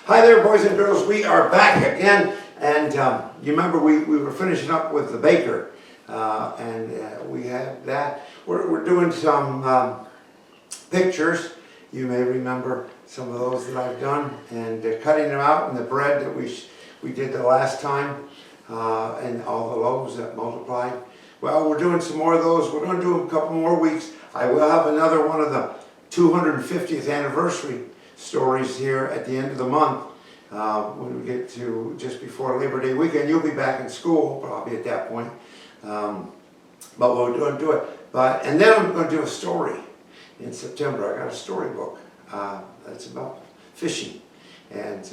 Hi there, boys and girls. We are back again, and you remember we were finishing up with the baker, and we had that. We're doing some pictures. You may remember some of those that I've done, and cutting them out, and the bread that we did the last time, and all the loaves that multiplied. Well, we're doing some more of those. We're going to do a couple more weeks. I will have another one of the 250th anniversary stories here at the end of the month. When we get to just before Labor Day weekend, you'll be back in school probably at that point. But we're going to do it. And then I'm going to do a story in September. I got a storybook that's about fishing. And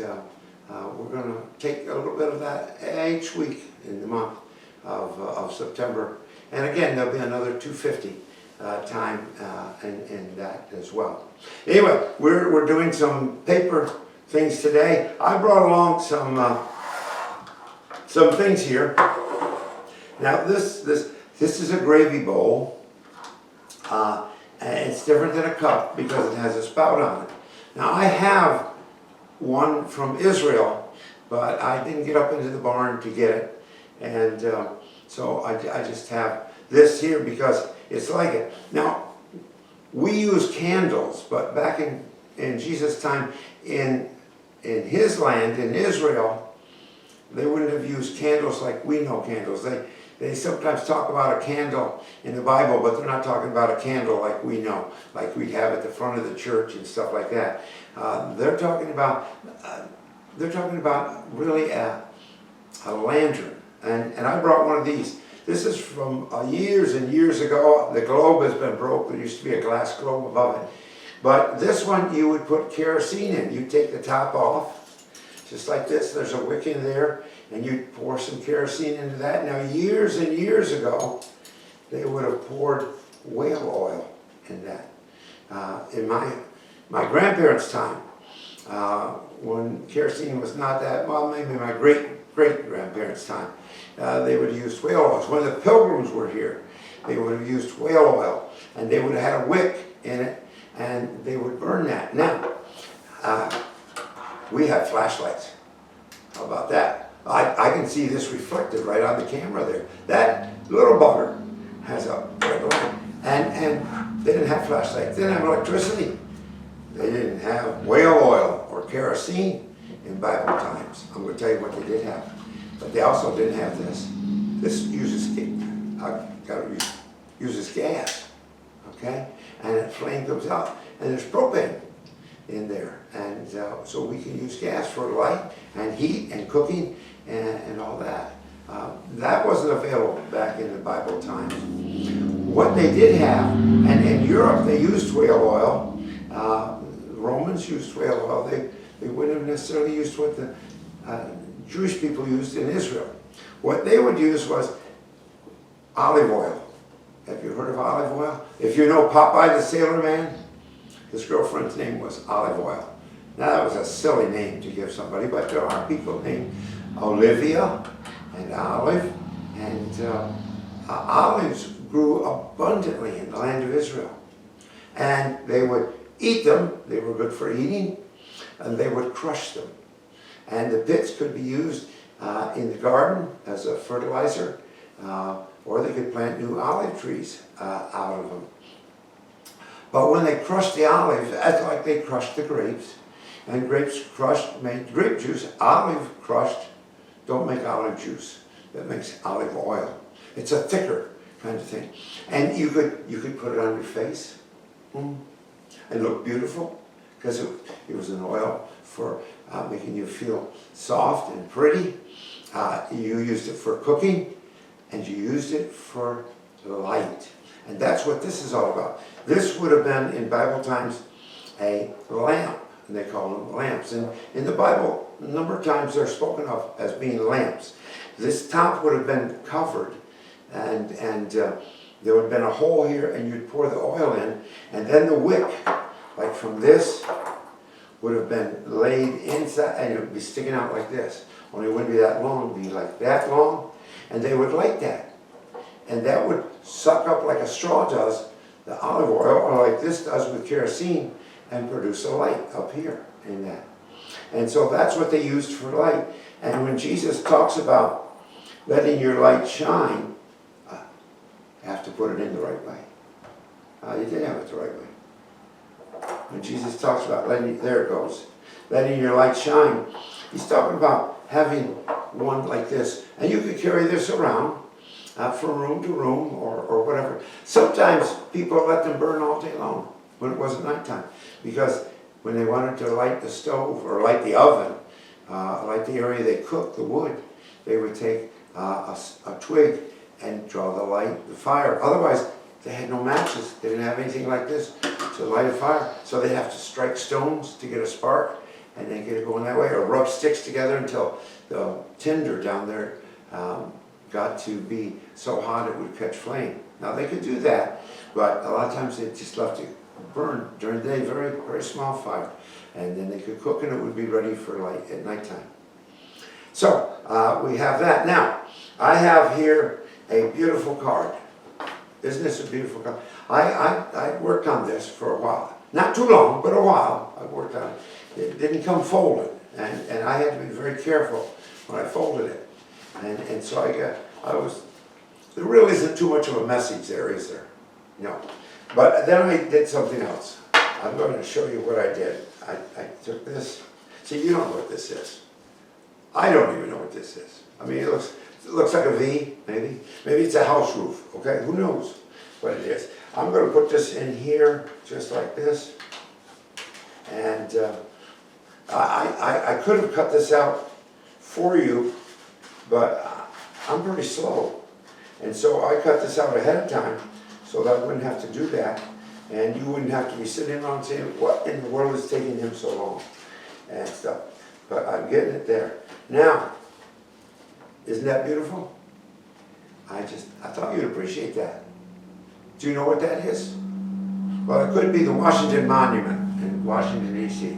we're going to take a little bit of that each week in the month of September. And again, there'll be another 250 time in that as well. Anyway, we're doing some paper things today. I brought along some things here. Now this is a gravy bowl, and it's different than a cup because it has a spout on it. Now I have one from Israel, but I didn't get up into the barn to get it, and so I just have this here because it's like it. Now, we use candles, but back in Jesus' time, in his land, in Israel, they wouldn't have used candles like we know candles. They sometimes talk about a candle in the Bible, but they're not talking about a candle like we know, like we have at the front of the church and stuff like that. They're talking about really a lantern, and I brought one of these. This is from years and years ago. The globe has been broke. There used to be a glass globe above it. But this one you would put kerosene in. You take the top off, just like this. There's a wick in there, and you pour some kerosene into that. Now, years and years ago, they would have poured whale oil in that. In my grandparents' time, when kerosene was not that, well, maybe my great-grandparents' time, they would have used whale oil. When the Pilgrims were here, they would have used whale oil, and they would have had a wick in it, and they would burn that. Now, we have flashlights. How about that? I can see this reflected right on the camera there. That little bugger has a red light, and they didn't have flashlights. They didn't have electricity. They didn't have whale oil or kerosene in Bible times. I'm going to tell you what they did have. But they also didn't have this. This uses gas, okay? And the flame comes out, and there's propane in there. And so we can use gas for light and heat and cooking and all that. That wasn't available back in the Bible times. What they did have, and in Europe they used whale oil. The Romans used whale oil. They wouldn't have necessarily used what the Jewish people used in Israel. What they would use was olive oil. Have you heard of olive oil? If you know Popeye the Sailor Man, his girlfriend's name was Olive Oil. Now that was a silly name to give somebody, but there are people named Olivia and Olive, and olives grew abundantly in the land of Israel. And they would eat them, they were good for eating, and they would crush them. And the pits could be used in the garden as a fertilizer, or they could plant new olive trees out of them. But when they crushed the olives, that's like they crushed the grapes. And grapes crushed made grape juice. Olive crushed don't make olive juice. That makes olive oil. It's a thicker kind of thing. And you could put it on your face and look beautiful, because it was an oil for making you feel soft and pretty. You used it for cooking, and you used it for light. And that's what this is all about. This would have been, in Bible times, a lamp, and they call them lamps. And in the Bible, a number of times they're spoken of as being lamps. This top would have been covered, and there would have been a hole here, and you'd pour the oil in, and then the wick, like from this, would have been laid inside, and it would be sticking out like this. Only it wouldn't be that long, it would be like that long, and they would light that. And that would suck up like a straw does the olive oil, or like this does with kerosene, and produce a light up here in that. And so that's what they used for light. And when Jesus talks about letting your light shine, you have to put it in the right way. You did have it the right way. When Jesus talks about there it goes, letting your light shine, he's talking about having one like this. And you could carry this around from room to room or whatever. Sometimes people let them burn all day long when it wasn't nighttime. Because when they wanted to light the stove or light the oven, light the area they cooked, the wood, they would take a twig and draw the fire. Otherwise, they had no matches. They didn't have anything like this to light a fire. So they'd have to strike stones to get a spark and then get it going that way, or rub sticks together until the tinder down there got to be so hot it would catch flame. Now they could do that, but a lot of times they just left it burn during the day, very, very small fire. And then they could cook and it would be ready for light at nighttime. So we have that. Now, I have here a beautiful card. Isn't this a beautiful card? I worked on this for a while. Not too long, but a while I worked on it. It didn't come folded, and I had to be very careful when I folded it. And so there really isn't too much of a message there, is there? No. But then I did something else. I'm going to show you what I did. I took this. See, you don't know what this is. I don't even know what this is. I mean, it looks like a V, maybe. Maybe it's a house roof, okay? Who knows what it is? I'm going to put this in here, just like this. And I could have cut this out for you, but I'm pretty slow. And so I cut this out ahead of time so that I wouldn't have to do that. And you wouldn't have to be sitting around saying, what in the world is taking him so long? And stuff. But I'm getting it there. Now, isn't that beautiful? I thought you'd appreciate that. Do you know what that is? Well, it could be the Washington Monument in Washington, D.C.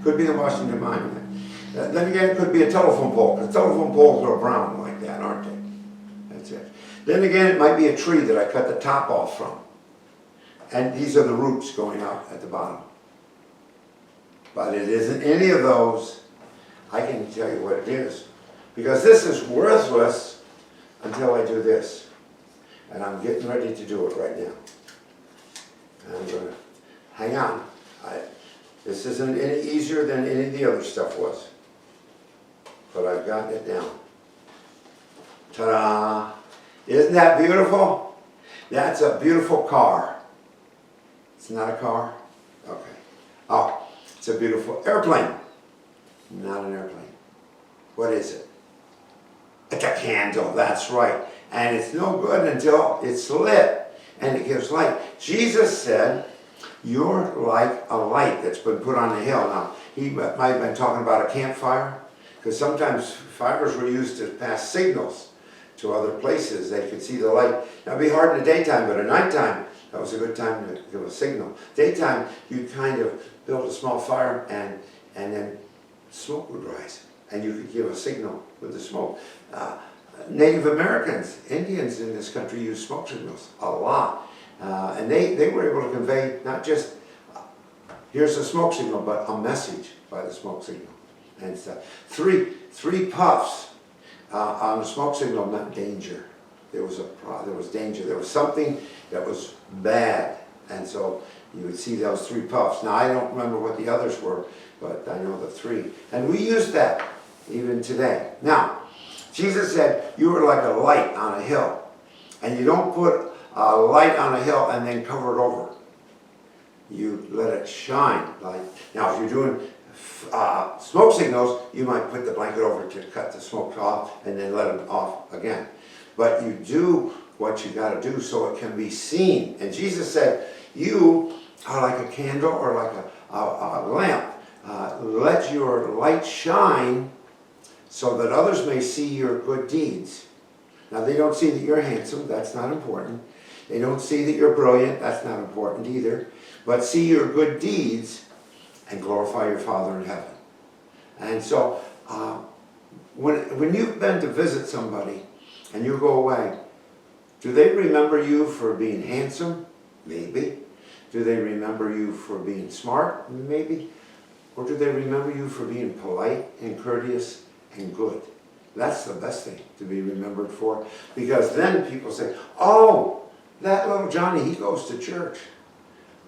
Could be the Washington Monument. Then again, it could be a telephone pole, because telephone poles are brown like that, aren't they? That's it. Then again, it might be a tree that I cut the top off from. And these are the roots going out at the bottom. But it isn't any of those. I can tell you what it is. Because this is worthless until I do this. And I'm getting ready to do it right now. And I'm going to hang on. This isn't any easier than any of the other stuff was. But I've gotten it down. Ta-da! Isn't that beautiful? That's a beautiful car. It's not a car? Okay. Oh, it's a beautiful airplane. Not an airplane. What is it? It's a candle, that's right. And it's no good until it's lit and it gives light. Jesus said, you're like a light that's been put on a hill. Now, he might have been talking about a campfire, because sometimes fires were used to pass signals to other places. They could see the light. Now, it'd be hard in the daytime, but at nighttime, that was a good time to give a signal. Daytime, you'd kind of build a small fire and then smoke would rise. And you could give a signal with the smoke. Native Americans, Indians in this country use smoke signals a lot. And they were able to convey not just, here's a smoke signal, but a message by the smoke signal. And stuff. Three puffs on a smoke signal meant danger. There was danger. There was something that was bad. And so you would see those 3 puffs. Now, I don't remember what the others were, but I know the 3. And we use that even today. Now, Jesus said, you are like a light on a hill. And you don't put a light on a hill and then cover it over. You let it shine. Now, if you're doing smoke signals, you might put the blanket over to cut the smoke off and then let them off again. But you do what you got to do so it can be seen. And Jesus said, you are like a candle or like a lamp. Let your light shine so that others may see your good deeds. Now, they don't see that you're handsome. That's not important. They don't see that you're brilliant. That's not important either. But see your good deeds and glorify your Father in heaven. And so, when you've been to visit somebody and you go away, do they remember you for being handsome? Maybe. Do they remember you for being smart? Maybe. Or do they remember you for being polite and courteous and good? That's the best thing to be remembered for. Because then people say, oh, that little Johnny, he goes to church.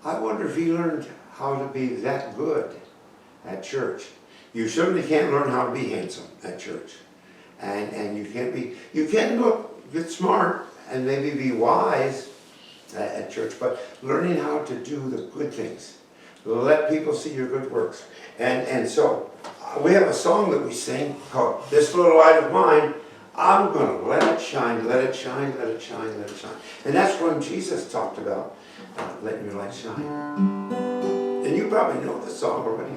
I wonder if he learned how to be that good at church. You certainly can't learn how to be handsome at church. And you can get smart and maybe be wise at church, but learning how to do the good things. Let people see your good works. And so we have a song that we sing called This Little Light of Mine, I'm going to let it shine, let it shine, let it shine, let it shine. And that's when Jesus talked about letting your light shine. And you probably know the song already.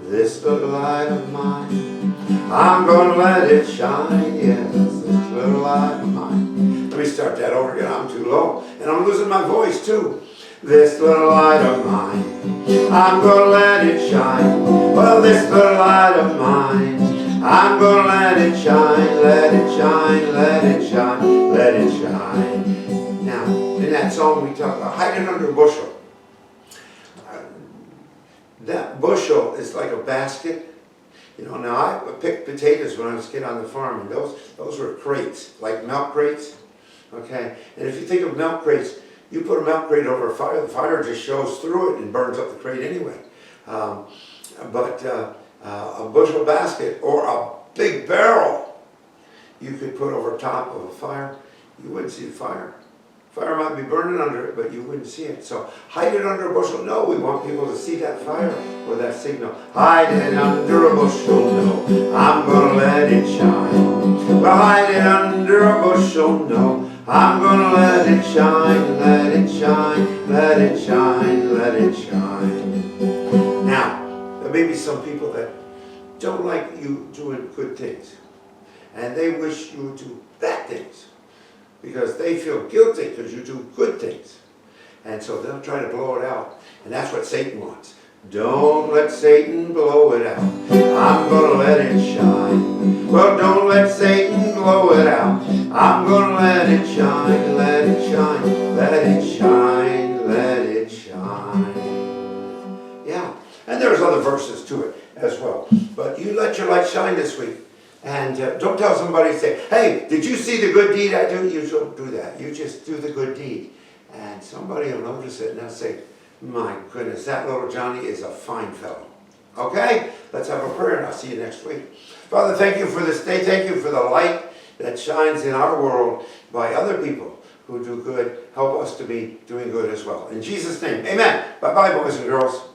This little light of mine, I'm going to let it shine, yes, this little light of mine. Let me start that over again, I'm too low. And I'm losing my voice too. This little light of mine, I'm going to let it shine. Well, this little light of mine, I'm going to let it shine, let it shine, let it shine, let it shine. Now, in that song we talk about hiding under a bushel. That bushel is like a basket. You know, now I picked potatoes when I was a kid on the farm, and those were crates, like milk crates. Okay, and if you think of milk crates, you put a milk crate over a fire, the fire just shows through it and burns up the crate anyway. But a bushel basket or a big barrel you could put over top of a fire, you wouldn't see the fire. Fire might be burning under it, but you wouldn't see it. So hide it under a bushel. No, we want people to see that fire or that signal. Hide it under a bushel. No, I'm going to let it shine. Well, hide it under a bushel. No, I'm going to let it shine, let it shine, let it shine, let it shine. Now, there may be some people that don't like you doing good things. And they wish you would do bad things. Because they feel guilty because you do good things. And so they'll try to blow it out. And that's what Satan wants. Don't let Satan blow it out. I'm going to let it shine. Well, don't let Satan blow it out. I'm going to let it shine, let it shine, let it shine, let it shine. Yeah, and there's other verses to it as well. But you let your light shine this week. And don't tell somebody, say, hey, did you see the good deed I do? You don't do that. You just do the good deed. And somebody will notice it and they'll say, my goodness, that little Johnny is a fine fellow. Okay? Let's have a prayer and I'll see you next week. Father, thank you for this day. Thank you for the light that shines in our world by other people who do good. Help us to be doing good as well. In Jesus' name, amen. Bye-bye, boys and girls.